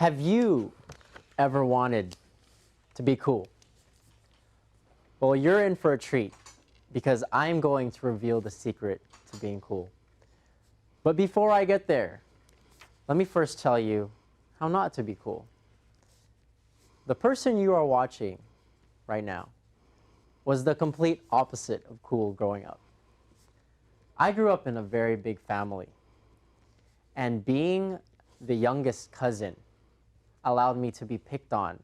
Have you ever wanted to be cool? Well, you're in for a treat because I'm going to reveal the secret to being cool. But before I get there, let me first tell you how not to be cool. The person you are watching right now was the complete opposite of cool growing up. I grew up in a very big family, and being the youngest cousin allowed me to be picked on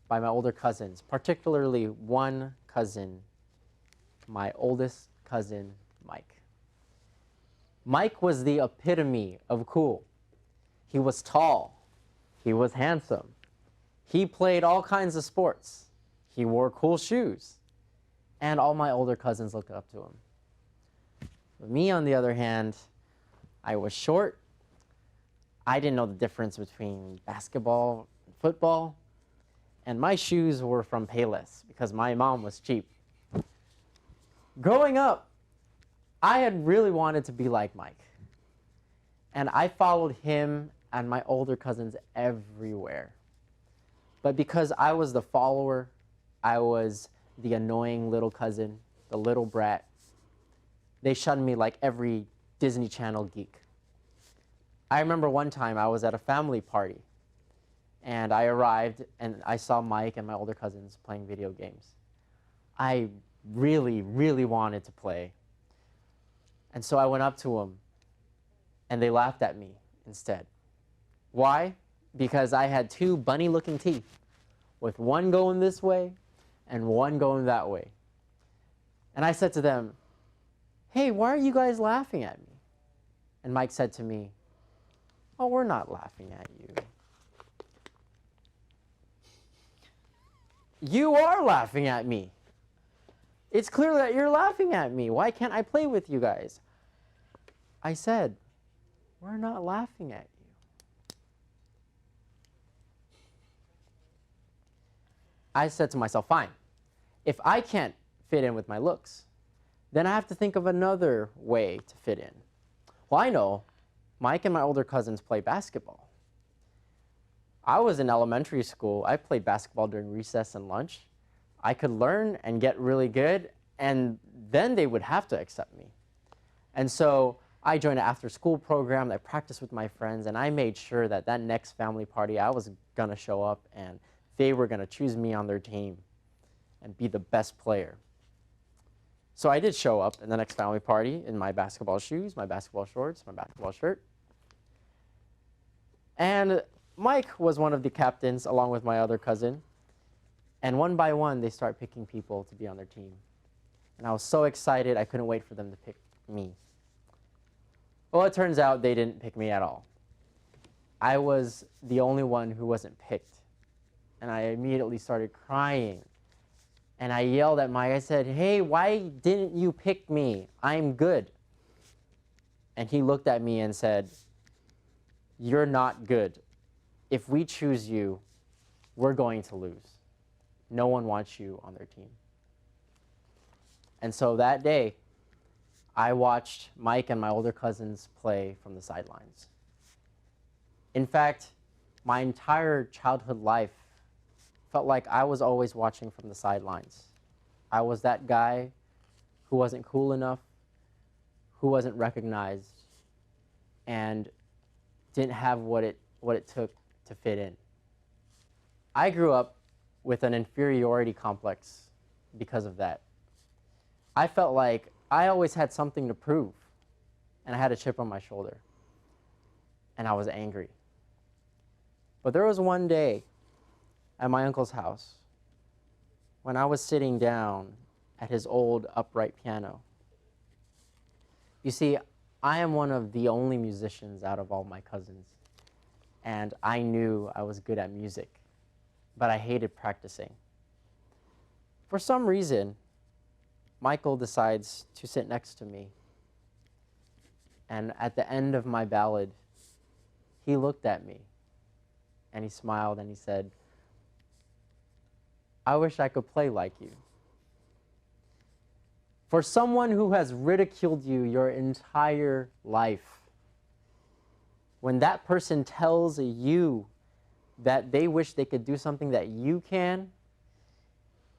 by my older cousins, particularly one cousin, my oldest cousin, Mike. Mike was the epitome of cool. He was tall, he was handsome, he played all kinds of sports, he wore cool shoes, and all my older cousins looked up to him. But me, on the other hand, I was short. I didn't know the difference between basketball and football, and my shoes were from Payless because my mom was cheap. Growing up, I had really wanted to be like Mike, and I followed him and my older cousins everywhere. But because I was the follower, I was the annoying little cousin, the little brat, they shunned me like every Disney Channel geek. I remember one time I was at a family party, and I arrived and I saw Mike and my older cousins playing video games. I really, really wanted to play. And so I went up to them, and they laughed at me instead. Why? Because I had two bunny-looking teeth, with one going this way and one going that way. And I said to them, "Hey, why are you guys laughing at me?" And Mike said to me, "Oh, we're not laughing at you." "You are laughing at me. It's clear that you're laughing at me. Why can't I play with you guys?" I said, "We're not laughing at you." I said to myself, fine, if I can't fit in with my looks, then I have to think of another way to fit in. Well, I know Mike and my older cousins play basketball. I was in elementary school. I played basketball during recess and lunch. I could learn and get really good, and then they would have to accept me. And so I joined an after-school program. I practiced with my friends, and I made sure that that next family party I was going to show up, and they were going to choose me on their team and be the best player. So I did show up in the next family party in my basketball shoes, my basketball shorts, my basketball shirt. And Mike was one of the captains along with my other cousin. And one by one, they start picking people to be on their team. And I was so excited, I couldn't wait for them to pick me. Well, it turns out they didn't pick me at all. I was the only one who wasn't picked. And I immediately started crying. And I yelled at Mike. I said, "Hey, why didn't you pick me? I'm good." And he looked at me and said, "You're not good. If we choose you, we're going to lose. No one wants you on their team." And so that day, I watched Mike and my older cousins play from the sidelines. In fact, my entire childhood life felt like I was always watching from the sidelines. I was that guy who wasn't cool enough, who wasn't recognized, and didn't have what it took to fit in. I grew up with an inferiority complex because of that. I felt like I always had something to prove, and I had a chip on my shoulder, and I was angry. But there was one day at my uncle's house when I was sitting down at his old upright piano. You see, I am one of the only musicians out of all my cousins, and I knew I was good at music, but I hated practicing. For some reason, Michael decides to sit next to me, and at the end of my ballad, he looked at me, and he smiled, and he said, "I wish I could play like you." For someone who has ridiculed you your entire life, when that person tells you that they wish they could do something that you can,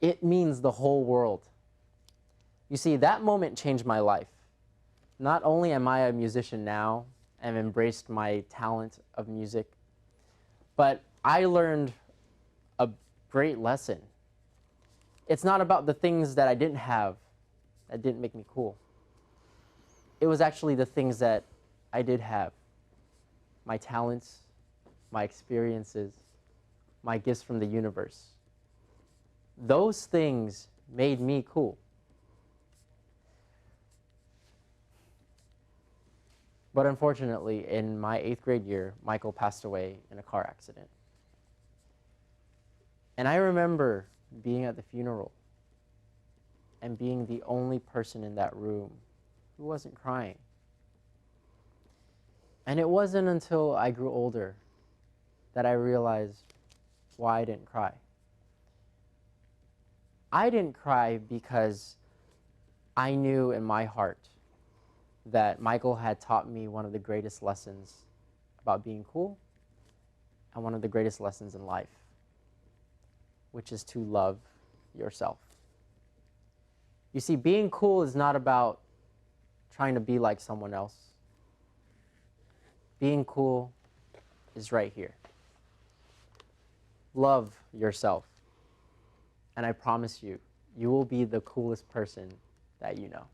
it means the whole world. You see, that moment changed my life. Not only am I a musician now and embraced my talent of music, but I learned a great lesson. It's not about the things that I didn't have that didn't make me cool. It was actually the things that I did have. My talents, my experiences, my gifts from the universe. Those things made me cool. But unfortunately, in my 8th grade year, Michael passed away in a car accident. And I remember being at the funeral and being the only person in that room who wasn't crying. And it wasn't until I grew older that I realized why I didn't cry. I didn't cry because I knew in my heart that Michael had taught me one of the greatest lessons about being cool and one of the greatest lessons in life, which is to love yourself. You see, being cool is not about trying to be like someone else. Being cool is right here. Love yourself. And I promise you, you will be the coolest person that you know.